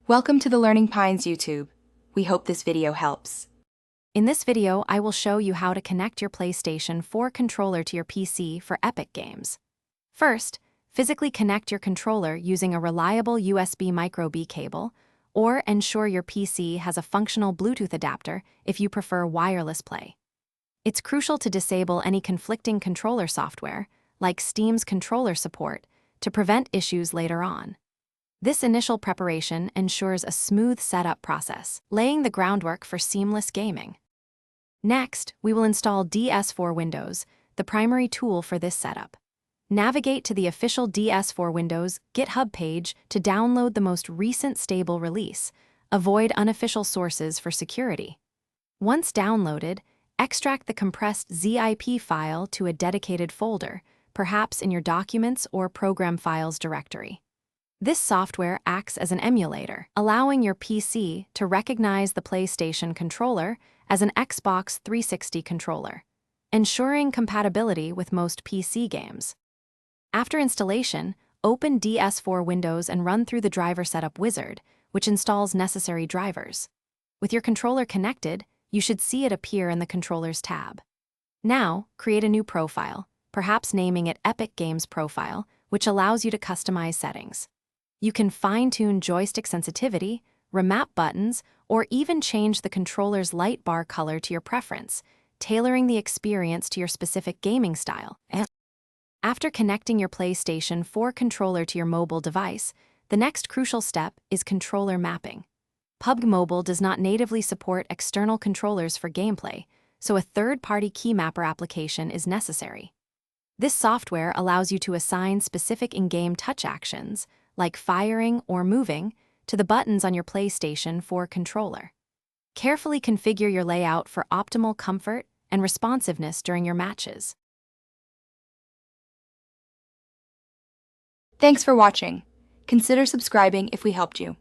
Welcome to the Learning Pines YouTube. We hope this video helps. In this video, I will show you how to connect your PlayStation 4 controller to your PC for epic games. First, physically connect your controller using a reliable USB micro-B cable, or ensure your PC has a functional Bluetooth adapter if you prefer wireless play. It's crucial to disable any conflicting controller software, like Steam's controller support, to prevent issues later on. This initial preparation ensures a smooth setup process, laying the groundwork for seamless gaming. Next, we will install DS4 Windows, the primary tool for this setup. Navigate to the official DS4 Windows GitHub page to download the most recent stable release. Avoid unofficial sources for security. Once downloaded, extract the compressed zip file to a dedicated folder, perhaps in your Documents or Program Files directory. This software acts as an emulator, allowing your PC to recognize the PlayStation controller as an Xbox 360 controller, ensuring compatibility with most PC games. After installation, open DS4 Windows and run through the driver setup wizard, which installs necessary drivers. With your controller connected, you should see it appear in the Controllers tab. Now, create a new profile, perhaps naming it Epic Games Profile, which allows you to customize settings. You can fine-tune joystick sensitivity, remap buttons, or even change the controller's light bar color to your preference, tailoring the experience to your specific gaming style. After connecting your PlayStation 4 controller to your mobile device, the next crucial step is controller mapping. PUBG Mobile does not natively support external controllers for gameplay, so a third-party keymapper application is necessary. This software allows you to assign specific in-game touch actions, like firing or moving, to the buttons on your PlayStation 4 controller. Carefully configure your layout for optimal comfort and responsiveness during your matches. Thanks for watching. Consider subscribing if we helped you.